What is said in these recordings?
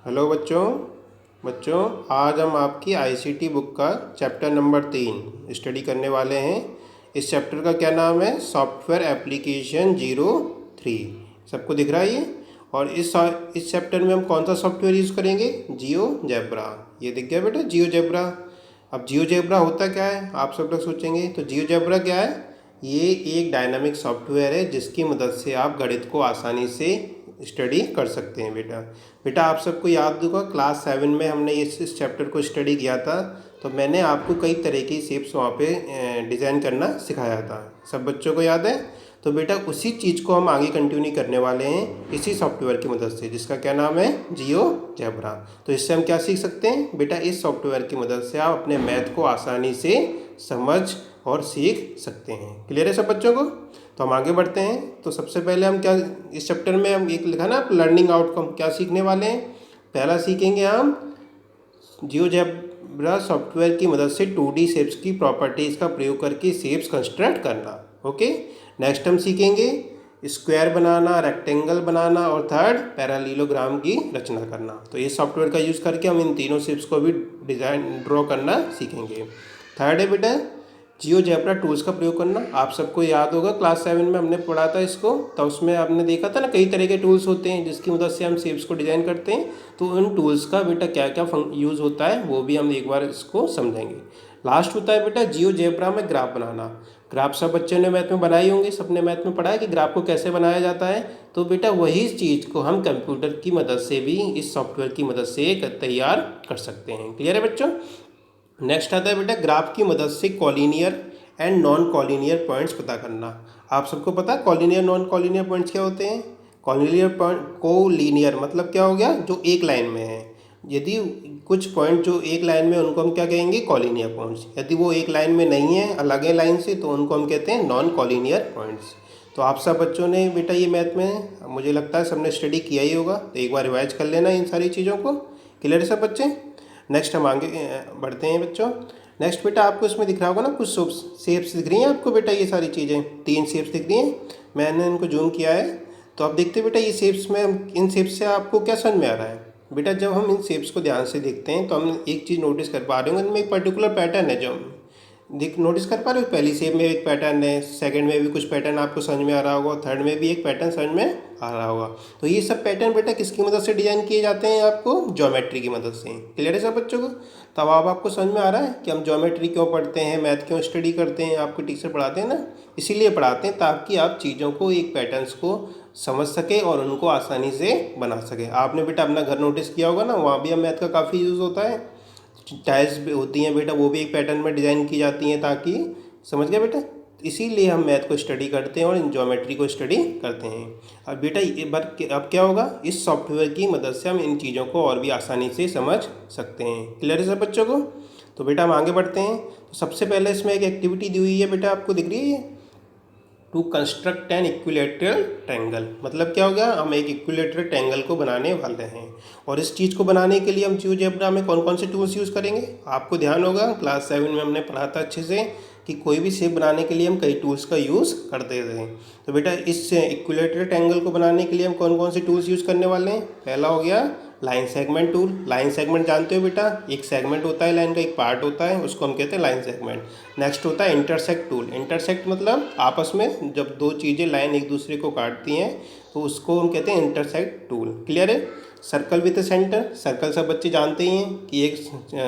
Hello बच्चों। बच्चों, आज हम आपकी आईसीटी बुक का चैप्टर नंबर 3 स्टडी करने वाले हैं। इस चैप्टर का क्या नाम है? Software application 03। सबको दिख रहा है ये? और इस चैप्टर में हम कौन सा सॉफ्टवेयर यूज़ करेंगे? जियोजेब्रा। ये दिख गया बेटा, जियोजेब्रा। अब जियोजेब्रा होता क्या है, आप सब लोग सोचेंगे। तो जियोजेब्रा क्या है? ये एक डायनामिक सॉफ्टवेयर है जिसकी मदद से आप गणित को आसानी से स्टडी कर सकते हैं। बेटा आप सबको याद होगा, क्लास 7 में हमने इस चैप्टर को स्टडी किया था। तो मैंने आपको कई तरह की शेप्स वहाँ पे डिज़ाइन करना सिखाया था। सब बच्चों को याद है? तो बेटा उसी चीज़ को हम आगे कंटिन्यू करने वाले हैं इसी सॉफ्टवेयर की मदद से, जिसका क्या नाम है? जियोजेब्रा। तो इससे हम क्या सीख सकते हैं बेटा? इस सॉफ्टवेयर की मदद से आप अपने मैथ को आसानी से समझ और सीख सकते हैं। क्लियर है सब बच्चों को? तो हम आगे बढ़ते हैं। तो सबसे पहले हम क्या, इस चैप्टर में हम एक लिखा ना लर्निंग आउटकम, क्या सीखने वाले हैं? पहला सीखेंगे हम जियोजेब्रा सॉफ्टवेयर की मदद से 2D शेप्स की प्रॉपर्टीज़ का प्रयोग करके शेप्स कंस्ट्रक्ट करना। ओके। नेक्स्ट हम सीखेंगे स्क्वायर बनाना, रेक्टेंगल बनाना और थर्ड पैरालीलोग्राम की रचना करना। तो ये सॉफ्टवेयर का यूज़ करके हम इन तीनों शेप्स को भी डिज़ाइन ड्रॉ करना सीखेंगे। थर्ड है बेटा जियोजेब्रा टूल्स का प्रयोग करना। आप सबको याद होगा, क्लास 7 में हमने पढ़ा था इसको। तो उसमें आपने देखा था ना, कई तरह के टूल्स होते हैं जिसकी मदद से हम शेप्स को डिज़ाइन करते हैं। तो उन टूल्स का बेटा क्या क्या यूज़ होता है वो भी हम एक बार इसको समझेंगे। लास्ट होता है बेटा जियोजेब्रा में ग्राफ बनाना। ग्राफ सब बच्चों ने मैथ में बनाए होंगे, सबने मैथ में पढ़ा है कि ग्राफ को कैसे बनाया जाता है। तो बेटा वही चीज़ को हम कंप्यूटर की मदद से भी, इस सॉफ्टवेयर की मदद से तैयार कर सकते हैं। क्लियर है बच्चों? नेक्स्ट आता है बेटा ग्राफ की मदद से collinear and non collinear points पता करना। आप सबको पता है कॉलिनियर नॉन कॉलिनियर पॉइंट्स क्या होते हैं? कॉलिनियर पॉइंट, कोलिनियर मतलब क्या हो गया? जो एक लाइन में है। यदि कुछ पॉइंट जो एक लाइन में, उनको हम क्या कहेंगे? Collinear points. यदि वो एक लाइन में नहीं है, अलग है लाइन से, तो उनको हम कहते हैं नॉन कॉलिनियर पॉइंट्स। तो आप सब बच्चों ने बेटा ये मैथ में मुझे लगता है सबने स्टडी किया ही होगा, तो एक बार रिवाइज कर लेना इन सारी चीज़ों को। क्लियर है सब बच्चे? नेक्स्ट हम आगे बढ़ते हैं बच्चों। नेक्स्ट बेटा आपको इसमें दिख रहा होगा ना, कुछ शेप्स दिख रही हैं आपको बेटा। ये सारी चीज़ें 3 शेप्स दिख रही हैं, मैंने इनको जूम किया है। तो आप देखते हैं बेटा ये शेप्स में, इन शेप्स से आपको क्या समझ में आ रहा है बेटा? जब हम इन शेप्स को ध्यान से देखते हैं तो हम एक चीज़ नोटिस कर पा रहे होंगे, इनमें एक पर्टिकुलर पैटर्न है जो हम नोटिस कर पा रहे हो। पहली शेप में एक पैटर्न है, सेकंड में भी कुछ पैटर्न आपको समझ में आ रहा होगा, थर्ड में भी एक पैटर्न समझ में आ रहा होगा। तो ये सब पैटर्न बेटा किसकी मदद से डिजाइन किए जाते हैं? आपको ज्योमेट्री की मदद से। क्लियर है सब बच्चों को? तब अब आपको समझ में आ रहा है कि हम ज्योमेट्री क्यों पढ़ते हैं, मैथ क्यों स्टडी करते हैं। आपको टीचर पढ़ाते हैं ना, इसीलिए पढ़ाते हैं ताकि आप चीज़ों को, एक पैटर्न्स को समझ सके और उनको आसानी से बना सके। आपने बेटा अपना घर नोटिस किया होगा ना, वहाँ भी हम मैथ का काफ़ी यूज़ होता है। टाइल्स भी होती हैं बेटा, वो भी एक पैटर्न में डिज़ाइन की जाती हैं, ताकि, समझ गए बेटा? इसीलिए हम मैथ को स्टडी करते हैं और इन ज्योमेट्री को स्टडी करते हैं। अब बेटा ये बात अब क्या होगा, इस सॉफ्टवेयर की मदद से हम इन चीज़ों को और भी आसानी से समझ सकते हैं। क्लियर है सब बच्चों को? तो बेटा हम आगे बढ़ते हैं। तो सबसे पहले इसमें एक एक्टिविटी दी हुई है बेटा, आपको दिख रही है, to construct an equilateral triangle. मतलब क्या हो गया? हम एक इक्विलेटरल ट्रायंगल को बनाने वाले हैं। और इस चीज़ को बनाने के लिए हम जियोजेब्रा में कौन कौन से टूल्स यूज़ करेंगे? आपको ध्यान होगा, क्लास 7 में हमने पढ़ा था अच्छे से कि कोई भी शेप बनाने के लिए हम कई टूल्स का यूज़ करते थे। तो बेटा इस इक्विलेटरल ट्रायंगल को बनाने के लिए हम कौन कौन से टूल्स यूज़ करने वाले हैं? पहला हो गया line segment tool. Line segment जानते हो बेटा, एक सेगमेंट होता है लाइन का, एक पार्ट होता है, उसको हम कहते हैं लाइन सेगमेंट। नेक्स्ट होता है इंटरसेक्ट टूल। इंटरसेक्ट मतलब आपस में जब दो चीज़ें लाइन एक दूसरे को काटती हैं तो उसको हम कहते हैं इंटरसेक्ट टूल। क्लियर है? Circle with centre. सर्कल सब बच्चे जानते ही हैं कि एक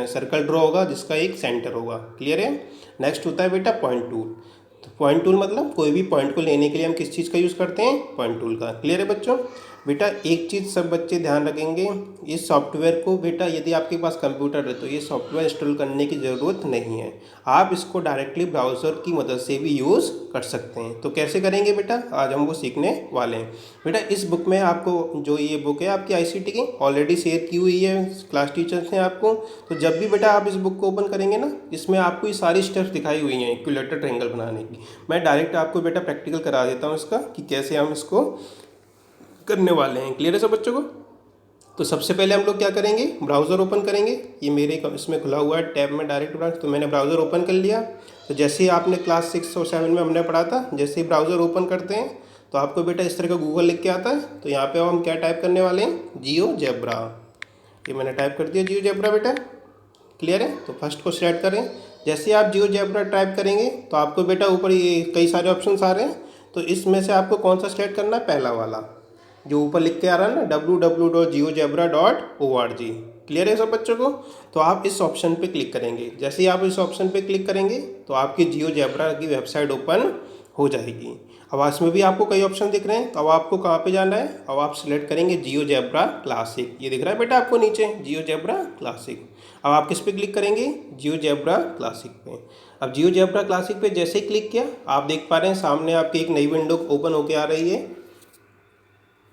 सर्कल ड्रॉ होगा जिसका एक सेंटर होगा। क्लियर है? नेक्स्ट होता है बेटा पॉइंट टूल। तो पॉइंट टूल मतलब कोई भी पॉइंट को लेने के लिए हम किस चीज़ का यूज़ करते हैं? पॉइंट टूल का। क्लियर है बच्चों? बेटा एक चीज़ सब बच्चे ध्यान रखेंगे, इस सॉफ्टवेयर को बेटा यदि आपके पास कंप्यूटर है तो ये सॉफ्टवेयर इंस्टॉल करने की ज़रूरत नहीं है। आप इसको डायरेक्टली ब्राउज़र की मदद से भी यूज़ कर सकते हैं। तो कैसे करेंगे बेटा, आज हम वो सीखने वाले हैं। बेटा इस बुक में आपको, जो ये बुक है आपकी आईसीटी की, ऑलरेडी शेयर की हुई है क्लास टीचर्स ने आपको। तो जब भी बेटा आप इस बुक को ओपन करेंगे ना, इसमें आपको ये सारी स्टेप्स दिखाई हुई हैं इक्विलेटरल ट्रायंगल बनाने की। मैं डायरेक्ट आपको बेटा प्रैक्टिकल करा देता हूँ इसका, कि कैसे हम इसको करने वाले हैं। क्लियर है सब बच्चों को? तो सबसे पहले हम लोग क्या करेंगे, ब्राउज़र ओपन करेंगे। ये मेरे इसमें खुला हुआ है टैब में डायरेक्ट ब्राउज़र, तो मैंने ब्राउज़र ओपन कर लिया। तो जैसे ही आपने क्लास 6 और 7 में हमने पढ़ा था, जैसे ही ब्राउज़र ओपन करते हैं तो आपको बेटा इस तरह का गूगल लिख के आता है। तो यहाँ पे हम क्या टाइप करने वाले हैं? जियोजेब्रा। ये मैंने टाइप कर दिया जियोजेब्रा बेटा। क्लियर है? तो फर्स्ट को सिलेक्ट करें। जैसे ही आप जियोजेब्रा टाइप करेंगे तो आपको बेटा ऊपर ये कई सारे ऑप्शंस आ रहे हैं, तो इसमें से आपको कौन सा सिलेक्ट करना है? पहला वाला जो ऊपर लिख के आ रहा है ना, www.geogebra.org। क्लियर है सब बच्चों को? तो आप इस ऑप्शन पे क्लिक करेंगे। जैसे ही आप इस ऑप्शन पे क्लिक करेंगे तो आपकी जियोजेब्रा की वेबसाइट ओपन हो जाएगी। अब इसमें भी आपको कई ऑप्शन दिख रहे हैं, तो अब आपको कहाँ पे जाना है? अब आप सिलेक्ट करेंगे जियोजेब्रा क्लासिक। ये दिख रहा है बेटा आपको नीचे जियोजेब्रा क्लासिक। अब आप किस पे क्लिक करेंगे? जियोजेब्रा क्लासिक पे। अब जियोजेब्रा क्लासिक पे जैसे ही क्लिक किया, आप देख पा रहे हैं सामने आपकी एक नई विंडो ओपन होके आ रही है।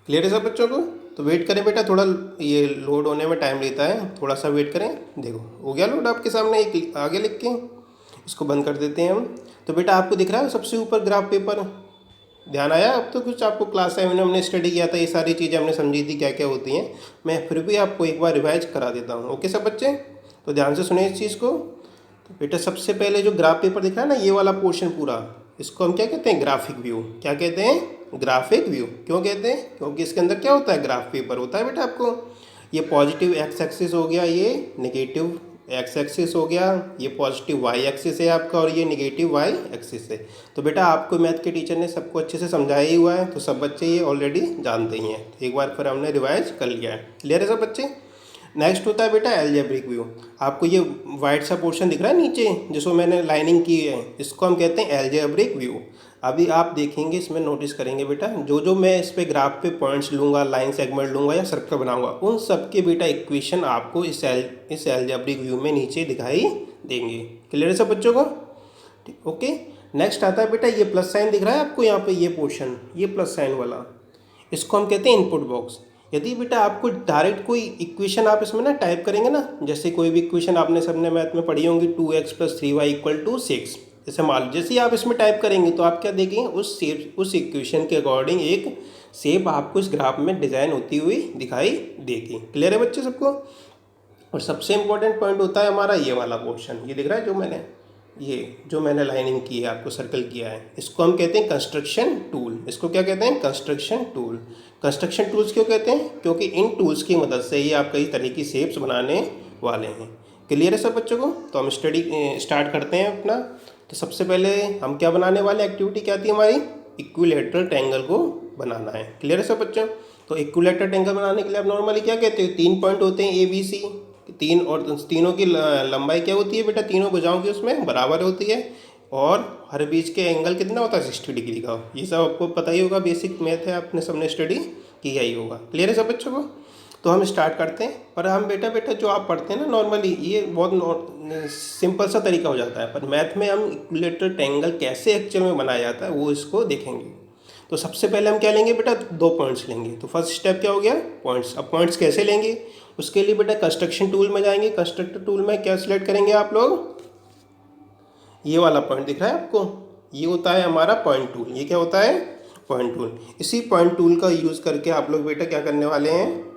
क्लियर है सब बच्चों को? तो वेट करें बेटा, थोड़ा ये लोड होने में टाइम लेता है, थोड़ा सा वेट करें। देखो हो गया लोड आपके सामने, एक आगे लिख के। इसको बंद कर देते हैं हम। तो बेटा आपको दिख रहा है सबसे ऊपर ग्राफ पेपर? ध्यान आया? अब तो कुछ आपको क्लास 7 में हमने स्टडी किया था, ये सारी चीज़ें हमने समझी थी क्या क्या होती हैं। मैं फिर भी आपको एक बार रिवाइज करा देता हूँ। ओके सब बच्चे? तो ध्यान से सुने इस चीज़ को। तो बेटा सबसे पहले जो ग्राफ पेपर दिख रहा है ना, ये वाला पोर्शन पूरा, इसको हम क्या कहते हैं? Graphic view. क्या कहते हैं? Graphic view. क्यों कहते हैं? क्योंकि इसके अंदर क्या होता है? ग्राफ पेपर होता है बेटा आपको। ये पॉजिटिव एक्स एक्सिस हो गया, ये नेगेटिव एक्स एक्सिस हो गया, ये पॉजिटिव वाई एक्सिस है आपका, और ये नेगेटिव वाई एक्सिस है। तो बेटा आपको मैथ के टीचर ने सबको अच्छे से समझाया ही हुआ है, तो सब बच्चे ये ऑलरेडी जानते ही हैं। एक बार फिर हमने रिवाइज कर लिया है। क्लियर है सब बच्चे? नेक्स्ट होता है बेटा एल्जेब्रिक व्यू। आपको ये वाइट सा पोर्शन दिख रहा है नीचे जिसको मैंने लाइनिंग की है, इसको हम कहते हैं एल्जेब्रिक व्यू। अभी आप देखेंगे, इसमें नोटिस करेंगे बेटा, जो जो मैं इस पे ग्राफ पे पॉइंट्स लूँगा, लाइन सेगमेंट लूँगा या सर्कल बनाऊँगा, उन सब के बेटा इक्वेशन आपको इस एल्जेब्रिक व्यू में नीचे दिखाई देंगे। क्लियर है सब बच्चों को? ठीक, ओके। नेक्स्ट आता है बेटा ये प्लस साइन दिख रहा है आपको यहाँ पे, ये पोर्शन, ये प्लस साइन वाला, इसको हम कहते हैं इनपुट बॉक्स। यदि बेटा आपको डायरेक्ट कोई इक्वेशन आप इसमें ना टाइप करेंगे ना, जैसे कोई भी इक्वेशन आपने सबने मैथ में पढ़ी होंगी, 2x + 3y = 6, जैसे मान लो जैसे ही आप इसमें टाइप करेंगे तो आप क्या देखेंगे? उस इक्वेशन के अकॉर्डिंग एक शेप आपको इस ग्राफ में डिज़ाइन होती हुई दिखाई देगी। क्लियर है बच्चे सबको? और सबसे इम्पोर्टेंट पॉइंट होता है हमारा ये वाला पोर्शन, ये दिख रहा है जो मैंने लाइनिंग की है, आपको सर्कल किया है, इसको हम कहते हैं कंस्ट्रक्शन टूल। इसको क्या कहते हैं? Construction tool. कंस्ट्रक्शन टूल्स क्यों कहते हैं? क्योंकि इन टूल्स की मदद से ही आप कई तरह की शेप्स बनाने वाले हैं। क्लियर है सब बच्चों को? तो हम स्टडी स्टार्ट करते हैं अपना। तो सबसे पहले हम क्या बनाने वाले, एक्टिविटी क्या थी हमारी? इक्विलैटरल ट्रायंगल को बनाना है। क्लियर है सब बच्चों? तो इक्विलैटरल ट्रायंगल बनाने के लिए आप नॉर्मली क्या कहते हो? 3 पॉइंट होते हैं ABC, तीन, और तीनों की लंबाई क्या होती है बेटा? तीनों भुजाओं की उसमें बराबर होती है, और हर बीच के एंगल कितना होता है? 60 डिग्री का। ये सब आपको पता ही होगा, बेसिक मैथ है, आपने सबने स्टडी किया ही होगा। क्लियर है सब बच्चों को? तो हम स्टार्ट करते हैं। पर हम बेटा जो आप पढ़ते हैं ना नॉर्मली, ये बहुत सिंपल सा तरीका हो जाता है, पर मैथ में हम इक्विलैटरल ट्रायंगल कैसे एक्चुअल में बनाया जाता है वो इसको देखेंगे। तो सबसे पहले हम क्या लेंगे बेटा? 2 पॉइंट्स लेंगे। तो फर्स्ट स्टेप क्या हो गया? पॉइंट्स। अब पॉइंट्स कैसे लेंगे? उसके लिए बेटा कंस्ट्रक्शन टूल में जाएंगे। कंस्ट्रक्टर टूल में क्या सिलेक्ट करेंगे आप लोग? ये वाला पॉइंट दिख रहा है आपको, ये होता है हमारा पॉइंट टूल। ये क्या होता है? Point tool. इसी पॉइंट टूल का यूज़ करके आप लोग बेटा क्या करने वाले हैं?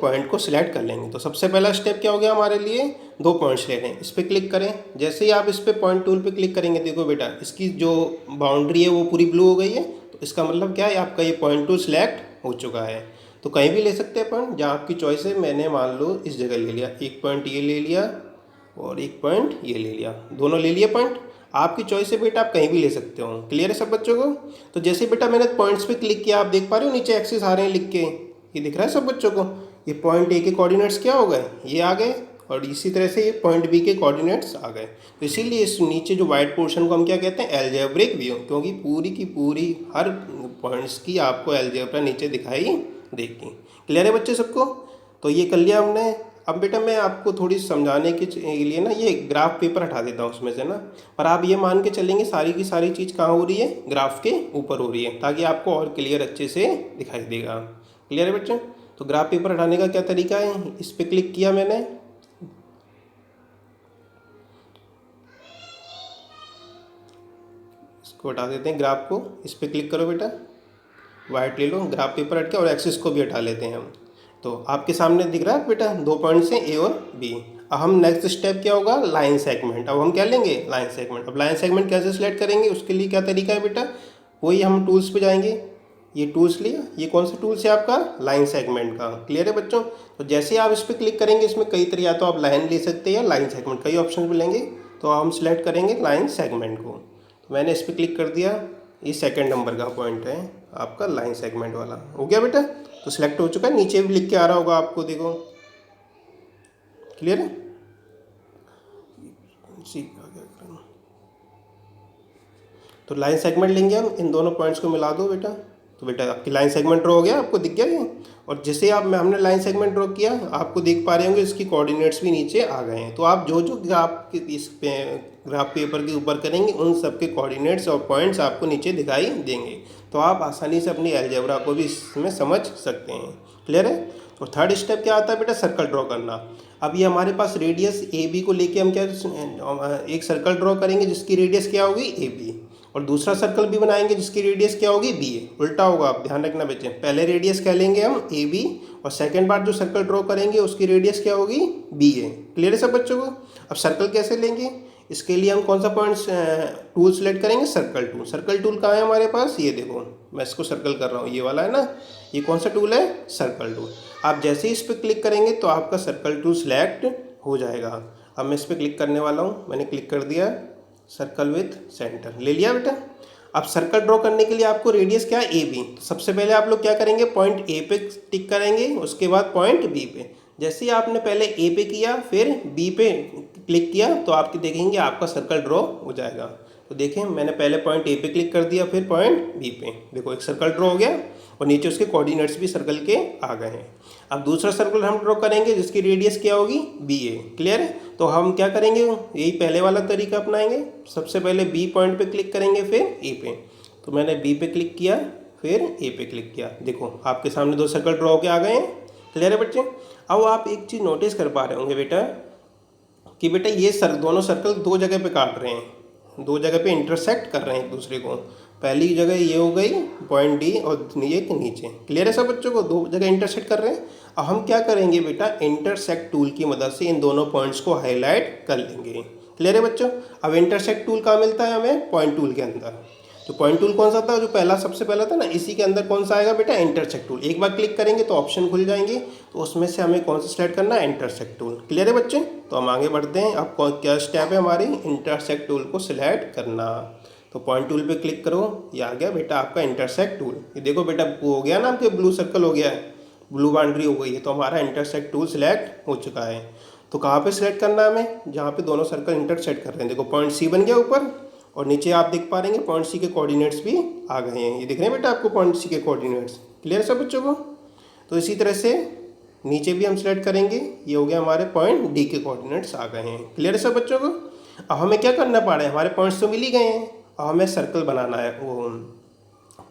पॉइंट को सिलेक्ट कर लेंगे। तो सबसे पहला स्टेप क्या हो गया हमारे लिए? 2 पॉइंट्स ले लें। इस पर क्लिक करें। जैसे ही आप इस पर पॉइंट टूल पे क्लिक करेंगे, देखो बेटा इसकी जो बाउंड्री है वो पूरी ब्लू हो गई है। तो इसका मतलब क्या है? आपका ये पॉइंट टूल सिलेक्ट हो चुका है। तो कहीं भी ले सकते हैं पॉइंट, जहाँ आपकी चॉइस है। मैंने मान लो इस जगह ले लिया, एक पॉइंट ये ले लिया और एक पॉइंट ये ले लिया, दोनों ले लिए पॉइंट। आपकी चॉइस है बेटा, आप कहीं भी ले सकते हो। क्लियर है सब बच्चों को? तो जैसे बेटा मैंने पॉइंट्स पे क्लिक किया, आप देख पा रहे हो नीचे एक्सिस आ रहे हैं लिख के, ये दिख रहा है सब बच्चों को? ये पॉइंट ए के कोऑर्डिनेट्स क्या हो गए? ये आ गए, और इसी तरह से ये पॉइंट बी के कोऑर्डिनेट्स आ गए। तो इसीलिए इस नीचे जो वाइट पोर्शन को हम क्या कहते हैं? एल्जेब्रिक व्यू, क्योंकि पूरी की पूरी हर पॉइंट्स की आपको एल्जेब्रा नीचे दिखाई देगी। क्लियर है बच्चे सबको? तो ये कर लिया हमने। अब बेटा मैं आपको थोड़ी समझाने के लिए ना ये ग्राफ पेपर हटा देता हूँ उसमें से ना, पर आप ये मान के चलेंगे सारी की सारी चीज़ कहाँ हो रही है? ग्राफ के ऊपर हो रही है, ताकि आपको और क्लियर अच्छे से दिखाई देगा। क्लियर है बच्चे? तो ग्राफ पेपर हटाने का क्या तरीका है? इस पर क्लिक किया मैंने, इसको हटा देते हैं ग्राफ को। इस पर क्लिक करो बेटा, वाइट ले लो, ग्राफ पेपर हट के, और एक्सिस को भी हटा लेते हैं हम। तो आपके सामने दिख रहा है बेटा 2 पॉइंट्स हैं ए और बी। अब हम नेक्स्ट स्टेप क्या होगा? Line segment. अब हम क्या लेंगे? Line segment. अब लाइन सेगमेंट कैसे सिलेक्ट करेंगे? उसके लिए क्या तरीका है बेटा? वही हम टूल्स पे जाएंगे, ये टूल्स लिया, ये कौन सा टूल्स है आपका, लाइन सेगमेंट का। क्लियर है बच्चों। तो जैसे आप इस पर क्लिक करेंगे, इसमें कई तरह, या तो आप लाइन ले सकते हैं या लाइन सेगमेंट, कई ऑप्शन मिलेंगे। तो हम सिलेक्ट करेंगे लाइन सेगमेंट को। तो मैंने इस पर क्लिक कर दिया, ये सेकंड नंबर का पॉइंट है आपका लाइन सेगमेंट वाला। हो गया बेटा, तो सिलेक्ट हो चुका है। नीचे भी लिख के आ रहा होगा आपको, देखो। क्लियर है। तो लाइन सेगमेंट लेंगे हम, इन दोनों पॉइंट्स को मिला दो बेटा। तो बेटा आपकी लाइन सेगमेंट ड्रॉ हो गया, आपको दिख गया ये। और जैसे हमने लाइन सेगमेंट ड्रॉ किया, आपको देख पा रहे होंगे इसकी कोऑर्डिनेट्स भी नीचे आ गए हैं। तो आप जो जो ग्राफ के इस ग्राफ पेपर के ऊपर करेंगे, उन सब के कोऑर्डिनेट्स और पॉइंट्स आपको नीचे दिखाई देंगे। तो आप आसानी से अपनी अलजेब्रा को भी इसमें समझ सकते हैं। क्लियर है। और थर्ड स्टेप क्या आता है बेटा, सर्कल ड्रॉ करना। अब ये हमारे पास रेडियस ए बी को लेके हम क्या एक सर्कल ड्रॉ करेंगे जिसकी रेडियस क्या होगी, ए बी। और दूसरा सर्कल भी बनाएंगे जिसकी रेडियस क्या होगी, बी ए। उल्टा होगा, आप ध्यान रखना बच्चे। पहले रेडियस क्या लेंगे हम, ए बी, और सेकंड बार जो सर्कल ड्रॉ करेंगे उसकी रेडियस क्या होगी, बी ए। क्लियर है सब बच्चों को। अब सर्कल कैसे लेंगे, इसके लिए हम कौन सा पॉइंट टूल सेलेक्ट करेंगे, सर्कल टूल। सर्कल टूल कहाँ है हमारे पास, ये देखो, मैं इसको सर्कल कर रहा हूँ, ये वाला है ना। ये कौन सा टूल है, सर्कल टूल। आप जैसे ही इस पर क्लिक करेंगे तो आपका सर्कल टूल सेलेक्ट हो जाएगा। अब मैं इस पर क्लिक करने वाला हूँ, मैंने क्लिक कर दिया, सर्कल विथ सेंटर ले लिया बेटा। अब सर्कल ड्रॉ करने के लिए आपको रेडियस क्या है, ए बी। तो सबसे पहले आप लोग क्या करेंगे, पॉइंट ए पे टिक करेंगे, उसके बाद पॉइंट बी पे। जैसे ही आपने पहले ए पे किया, फिर बी पे क्लिक किया, तो आपके देखेंगे आपका सर्कल ड्रॉ हो जाएगा। तो देखें, मैंने पहले पॉइंट ए पे क्लिक कर दिया, फिर पॉइंट बी पे। देखो, एक सर्कल ड्रॉ हो गया और नीचे उसके कोऑर्डिनेट्स भी सर्कल के आ गए हैं। अब दूसरा सर्कल हम ड्रॉ करेंगे जिसकी रेडियस क्या होगी, बी ए। क्लियर है। तो हम क्या करेंगे, यही पहले वाला तरीका अपनाएंगे। सबसे पहले बी पॉइंट पे क्लिक करेंगे, फिर ए पे। तो मैंने बी पे क्लिक किया, फिर ए पे क्लिक किया। देखो, आपके सामने दो सर्कल ड्रॉ के आ गए हैं। क्लियर है बच्चे। अब आप एक चीज़ नोटिस कर पा रहे होंगे बेटा, कि बेटा ये दोनों सर्कल दो जगह पे काट रहे हैं, दो जगह पे इंटरसेक्ट कर रहे हैं एक दूसरे को। पहली जगह ये हो गई पॉइंट डी, और ये नीचे। क्लियर है सब बच्चों को, दो जगह इंटरसेक्ट कर रहे हैं। अब हम क्या करेंगे बेटा, इंटरसेक्ट टूल की मदद से इन दोनों पॉइंट्स को हाईलाइट कर लेंगे। क्लियर है बच्चों। अब इंटरसेक्ट टूल कहाँ मिलता है हमें, पॉइंट टूल के अंदर। तो पॉइंट टूल कौन सा था, जो पहला सबसे पहला था ना, इसी के अंदर कौन सा आएगा बेटा, इंटरसेक्ट टूल। एक बार क्लिक करेंगे तो ऑप्शन खुल जाएंगे, तो उसमें से हमें कौन सा सेलेक्ट करना है, इंटरसेक्ट टूल। क्लियर है बच्चे। तो हम आगे बढ़ते हैं। अब क्या स्टेप है हमारी, इंटरसेक्ट टूल को सिलेक्ट करना। तो पॉइंट टूल पे क्लिक करो, ये आ गया बेटा आपका इंटरसेक्ट टूल। ये देखो बेटा, वो हो गया ना आपके, ब्लू सर्कल हो गया है, ब्लू बाउंड्री हो गई है। तो हमारा इंटरसेक्ट टूल सिलेक्ट हो चुका है। तो कहाँ पे सिलेक्ट करना है हमें, जहाँ पे दोनों सर्कल इंटरसेक्ट कर रहे हैं। देखो, पॉइंट सी बन गया ऊपर, और नीचे आप देख पा रहे हैं पॉइंट सी के कोऑर्डिनेट्स भी आ गए हैं। ये दिख रहे हैं बेटा आपको पॉइंट सी के कोऑर्डिनेट्स। क्लियर है सब बच्चों को। तो इसी तरह से नीचे भी हम सिलेक्ट करेंगे, ये हो गया हमारे पॉइंट डी के कोऑर्डिनेट्स आ गए हैं। क्लियर है सब बच्चों को। अब हमें क्या करना पड़ा है, हमारे पॉइंट्स तो मिल ही गए हैं, अब हमें सर्कल बनाना है। वो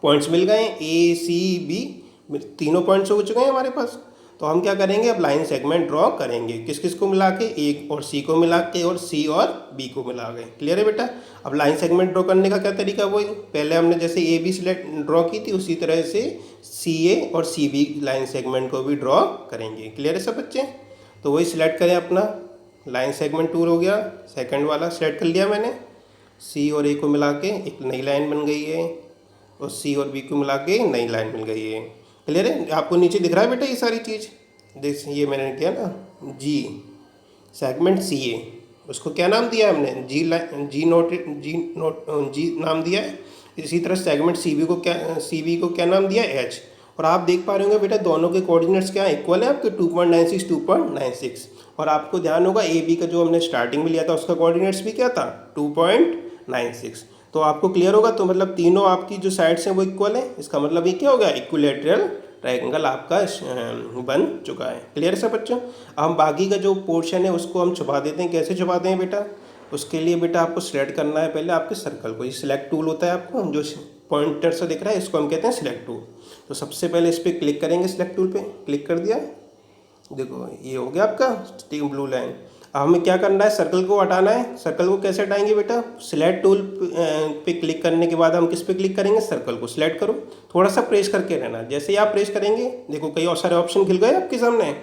पॉइंट्स मिल गए हैं, ए सी बी, तीनों पॉइंट्स हो चुके हैं हमारे पास। तो हम क्या करेंगे, अब लाइन सेगमेंट ड्रॉ करेंगे। किस किस को मिला के, ए और सी को मिला के, और सी और बी को मिला के। क्लियर है बेटा। अब लाइन सेगमेंट ड्रॉ करने का क्या तरीका, वही पहले हमने जैसे ए बी सिलेक्ट ड्रॉ की थी, उसी तरह से सी ए और सी बी लाइन सेगमेंट को भी ड्रॉ करेंगे। क्लियर है सब बच्चे। तो वही सिलेक्ट करें, अपना लाइन सेगमेंट टूल हो गया, सेकेंड वाला सिलेक्ट कर लिया मैंने। सी और ए को मिला के एक नई लाइन बन गई है, और सी और बी को मिला के नई लाइन मिल गई है। क्लियर है। आपको नीचे दिख रहा है बेटा ये सारी चीज़। देख, ये मैंने किया ना, जी सेगमेंट सी ए, उसको क्या नाम दिया हमने, जी नाम दिया है। इसी तरह सेगमेंट सी बी को क्या नाम दिया, एच। और आप देख पा रहे होंगे बेटा, दोनों के कोऑर्डिनेट्स क्या इक्वल है आपके, 2.96 2.96। और आपको ध्यान होगा, ए बी का जो हमने स्टार्टिंग में लिया था उसका कोऑर्डिनेट्स भी क्या था, 2.96। तो आपको क्लियर होगा। तो मतलब तीनों आपकी जो साइड्स हैं वो इक्वल है, इसका मतलब ये क्या हो गया, इक्विलैटरल ट्रायंगल आपका बन चुका है। क्लियर है सब बच्चों। अब हम बाकी का जो पोर्शन है उसको हम छुपा देते हैं। कैसे छुपाते हैं बेटा, उसके लिए बेटा आपको सिलेक्ट करना है पहले आपके सर्कल को। ये सिलेक्ट टूल होता है आपको, जो पॉइंटर से दिख रहा है, इसको हम कहते हैं सिलेक्ट टूल। तो सबसे पहले इस पर क्लिक करेंगे, सिलेक्ट टूल पे क्लिक कर दिया। देखो, ये हो गया आपका ब्लू लाइन। अब हमें क्या करना है, सर्कल को हटाना है। सर्कल को कैसे हटाएंगे बेटा, सिलेक्ट टूल पे क्लिक करने के बाद हम किस पे क्लिक करेंगे, सर्कल को सिलेक्ट करो, थोड़ा सा प्रेस करके रहना। जैसे ही आप प्रेस करेंगे, देखो कई और सारे ऑप्शन खिल गए आपके सामने।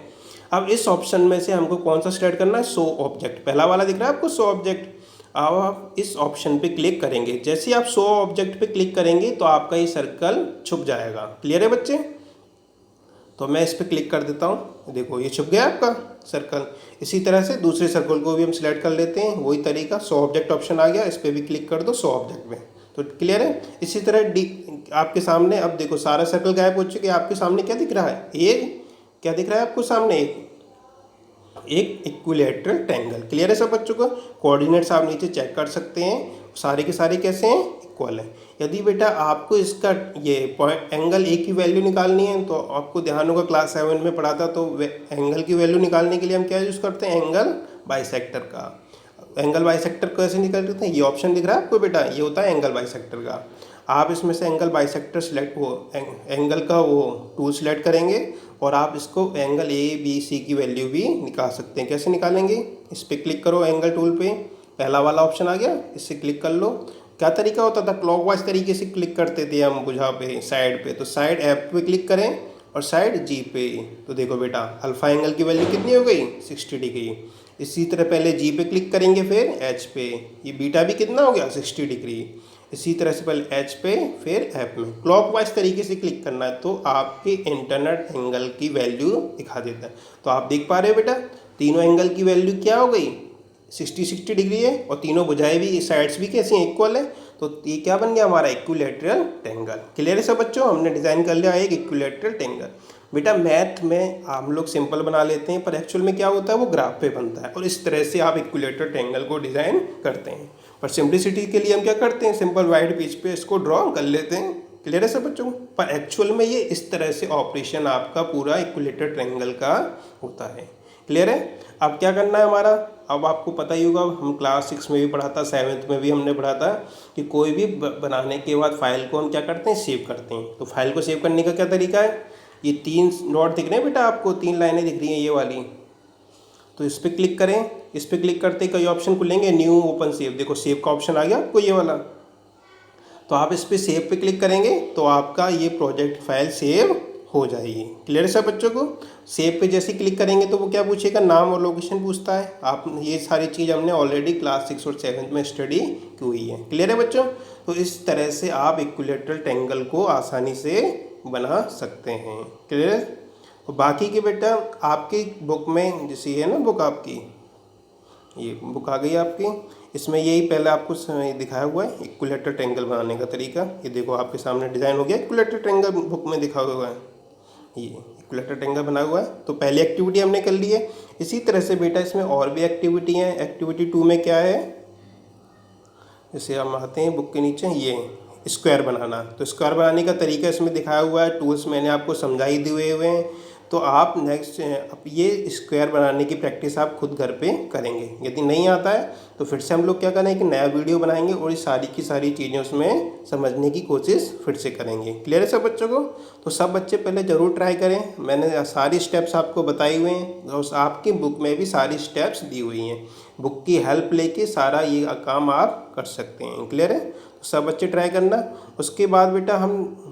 अब इस ऑप्शन में से हमको कौन सा सिलेक्ट करना है, शो ऑब्जेक्ट। पहला वाला दिख रहा है आपको, शो ऑब्जेक्ट। अब आप इस ऑप्शन पे क्लिक करेंगे। जैसे आप शो ऑब्जेक्ट पे क्लिक करेंगे तो आपका ये सर्कल छुप जाएगा। क्लियर है बच्चे? तो मैं इस पर क्लिक कर देता हूँ, देखो ये छुप गया आपका सर्कल। इसी तरह से दूसरे सर्कल को भी हम सिलेक्ट कर लेते हैं, वही तरीका। शो ऑब्जेक्ट ऑप्शन आ गया, इस पर भी क्लिक कर दो शो ऑब्जेक्ट में, तो क्लियर है। इसी तरह डी आपके सामने अब देखो सारा सर्कल गायब हो चुके। आपके सामने क्या दिख रहा है? एक क्या दिख रहा है आपको सामने? एक इक्विलैटरल ट्रायंगल। क्लियर है सब बच्चों को? कोऑर्डिनेट्स आप नीचे चेक कर सकते हैं, सारे के सारे कैसे हैं? इक्वल है। यदि बेटा आपको इसका ये पॉइंट एंगल ए की वैल्यू निकालनी है तो आपको ध्यान होगा क्लास 7 में पढ़ा था, तो एंगल की वैल्यू निकालने के लिए हम क्या यूज़ करते हैं? एंगल बाइसेक्टर का। एंगल बाइसेक्टर कैसे निकालते हैं? ये ऑप्शन दिख रहा है आपको बेटा, ये होता है एंगल बाइसेक्टर का। आप इसमें से एंगल बाइसेक्टर सिलेक्ट एंगल का वो टूल सेलेक्ट करेंगे और आप इसको एंगल ए बी सी की वैल्यू भी निकाल सकते हैं। कैसे निकालेंगे? इस पर क्लिक करो एंगल टूल पे, पहला वाला ऑप्शन आ गया, इससे क्लिक कर लो। क्या तरीका होता था? क्लॉकवाइज तरीके से क्लिक करते थे हम बुझा पे, साइड पे। तो साइड एफ पे क्लिक करें और साइड जी पे, तो देखो बेटा अल्फा एंगल की वैल्यू कितनी हो गई? 60 डिग्री। इसी तरह पहले जी पे क्लिक करेंगे, फिर एच पे, ये बीटा भी कितना हो गया? 60 डिग्री। इसी तरह से पहले एच पे फिर एफ में क्लॉकवाइज तरीके से क्लिक करना है, तो आपके इंटरनल एंगल की वैल्यू दिखा देता है। तो आप देख पा रहे हो बेटा तीनों एंगल की वैल्यू क्या हो गई? 60 डिग्री है, और तीनों भुजाएं भी, साइड्स भी कैसी हैं? इक्वल है। तो ये क्या बन गया हमारा? Equilateral triangle. क्लियर है सब बच्चों? हमने डिज़ाइन कर लिया एक इक्विलैटरल ट्रायंगल। बेटा मैथ में हम लोग सिंपल बना लेते हैं, पर एक्चुअल में क्या होता है? वो ग्राफ पे बनता है, और इस तरह से आप इक्विलैटरल ट्रायंगल को डिज़ाइन करते हैं। पर सिंप्लिसिटी के लिए हम क्या करते हैं? सिंपल वाइट पेज पे इसको ड्रॉ कर लेते हैं। क्लियर है सब बच्चों? पर एक्चुअल में ये इस तरह से ऑपरेशन आपका पूरा इक्विलैटरल ट्रायंगल का होता है। क्लियर है? अब क्या करना है हमारा? अब आपको पता ही होगा, हम क्लास 6 में भी पढ़ा था, 7th में भी हमने पढ़ा था कि कोई भी बनाने के बाद फाइल को हम क्या करते हैं? सेव करते हैं। तो फाइल को सेव करने का क्या तरीका है? ये 3 डॉट दिख रहे हैं बेटा आपको, 3 लाइनें दिख रही हैं ये वाली, तो इस पर क्लिक करें। इस पर क्लिक करते कई ऑप्शन खुलेंगे, न्यू ओपन सेव, देखो सेव का ऑप्शन आ गया आपको ये वाला। तो आप इस पर सेव पे क्लिक करेंगे तो आपका ये प्रोजेक्ट फाइल सेव हो जाएगी। क्लियर है सब बच्चों को? सेव पे जैसे क्लिक करेंगे तो वो क्या पूछेगा? नाम और लोकेशन पूछता है। आप ये सारी चीज़ हमने ऑलरेडी क्लास 6 और 7 में स्टडी की हुई है। क्लियर है बच्चों? तो इस तरह से आप इक्विलैटरल ट्रायंगल को आसानी से बना सकते हैं। क्लियर है? तो बाकी के बेटा आपकी बुक में जैसे है ना, बुक आपकी ये बुक आ गई आपकी, इसमें यही पहले आपको दिखाया हुआ है इक्विलैटरल ट्रायंगल बनाने का तरीका। ये देखो आपके सामने डिज़ाइन हो गया इक्विलैटरल ट्रायंगल, बुक में दिखा हुआ है, ये इक्विलैटरल ट्रायंगल बना हुआ है। तो पहली एक्टिविटी हमने कर ली है। इसी तरह से बेटा इसमें और भी एक्टिविटी हैं। एक्टिविटी 2 में क्या है? जैसे हम आते हैं बुक के नीचे, ये स्क्वायर बनाना। तो स्क्वायर बनाने का तरीका इसमें दिखाया हुआ है, टूल्स मैंने आपको समझाई दिए हुए हैं। तो आप नेक्स्ट अब ये स्क्वायर बनाने की प्रैक्टिस आप खुद घर पे करेंगे। यदि नहीं आता है तो फिर से हम लोग क्या करें, एक नया वीडियो बनाएंगे और ये सारी की सारी चीज़ें उसमें समझने की कोशिश फिर से करेंगे। क्लियर है सब बच्चों को? तो सब बच्चे पहले ज़रूर ट्राई करें। मैंने सारी स्टेप्स आपको बताई हुए हैं और आपकी बुक में भी सारी स्टेप्स दी हुई हैं। बुक की हेल्प लेके सारा ये काम आप कर सकते हैं। क्लियर है? तो सब बच्चे ट्राई करना। उसके बाद बेटा हम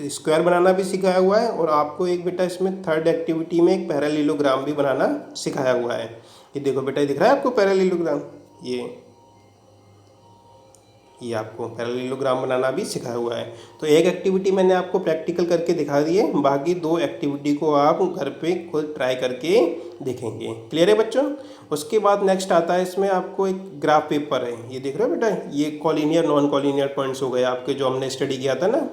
स्क्वायर बनाना भी सिखाया हुआ है, और आपको एक बेटा इसमें थर्ड एक्टिविटी में एक पैरेललोग्राम भी बनाना सिखाया हुआ है। ये देखो बेटा, ये दिख रहा है आपको पैरेललोग्राम, ये आपको पैरेललोग्राम बनाना भी सिखाया हुआ है। तो एक एक्टिविटी मैंने आपको प्रैक्टिकल करके दिखा दी है, बाकी 2 एक्टिविटी को आप घर पे खुद ट्राई करके देखेंगे। क्लियर है बच्चों? उसके बाद नेक्स्ट आता है इसमें आपको एक ग्राफ पेपर है। ये देख रहे हो बेटा, ये कॉलिनियर नॉन कॉलिनियर पॉइंट्स हो गए आपके, जो हमने स्टडी किया था ना।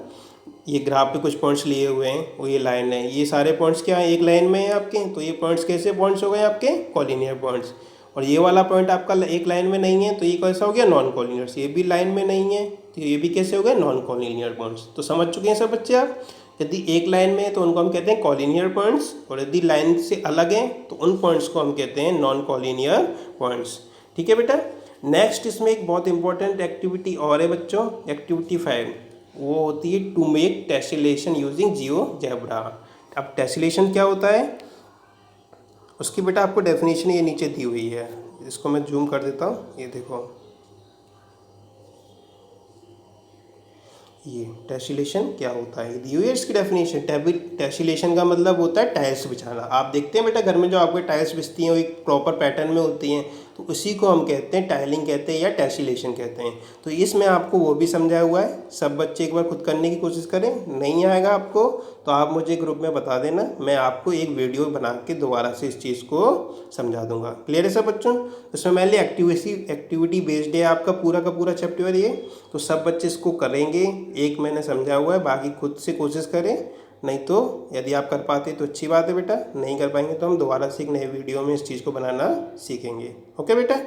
ये ग्राफ पे कुछ पॉइंट्स लिए हुए हैं, वो ये लाइन है, ये सारे पॉइंट्स क्या है? एक लाइन में है आपके। तो ये पॉइंट्स कैसे पॉइंट्स हो गए आपके? Collinear points. और ये वाला पॉइंट आपका एक लाइन में नहीं है, तो ये कैसा हो गया? Non collinear. ये भी लाइन में नहीं है, तो ये भी कैसे हो गए? Non collinear points. तो समझ चुके हैं सब बच्चे आप? यदि एक लाइन में है तो उनको हम कहते हैं कॉलिनियर पॉइंट्स, और यदि लाइन से अलग हैं तो उन पॉइंट्स को हम कहते हैं नॉन कॉलिनियर पॉइंट्स। ठीक है बेटा? नेक्स्ट इसमें एक बहुत इंपॉर्टेंट एक्टिविटी और है बच्चों, एक्टिविटी 5। वो होती है to make tessellation using GeoGebra. अब टेसिलेशन क्या होता है उसकी बेटा आपको डेफिनेशन ये नीचे दी हुई है। इसको मैं जूम कर देता हूँ, ये देखो, ये टेसिलेशन क्या होता है दी हुई है इसकी डेफिनेशन। टेसिलेशन का मतलब होता है टाइल्स बिछाना। आप देखते हैं बेटा घर में जो आपके टाइल्स बिछती हैं वो एक प्रॉपर पैटर्न में होती हैं, तो उसी को हम कहते हैं टाइलिंग कहते हैं या टेसिलेशन कहते हैं। तो इसमें आपको वो भी समझाया हुआ है। सब बच्चे एक बार खुद करने की कोशिश करें, नहीं आएगा आपको तो आप मुझे ग्रुप में बता देना, मैं आपको एक वीडियो बना के दोबारा से इस चीज़ को समझा दूंगा। क्लियर है सब बच्चों? इसमें मेनली एक्टिविटी बेस्ड है आपका पूरा का पूरा चैप्टर ये। तो सब बच्चे इसको करेंगे, एक मैंने समझा हुआ है, बाकी खुद से कोशिश करें। नहीं तो यदि आप कर पाते तो अच्छी बात है बेटा, नहीं कर पाएंगे तो हम दोबारा से एक नए वीडियो में इस चीज़ को बनाना सीखेंगे। ओके बेटा।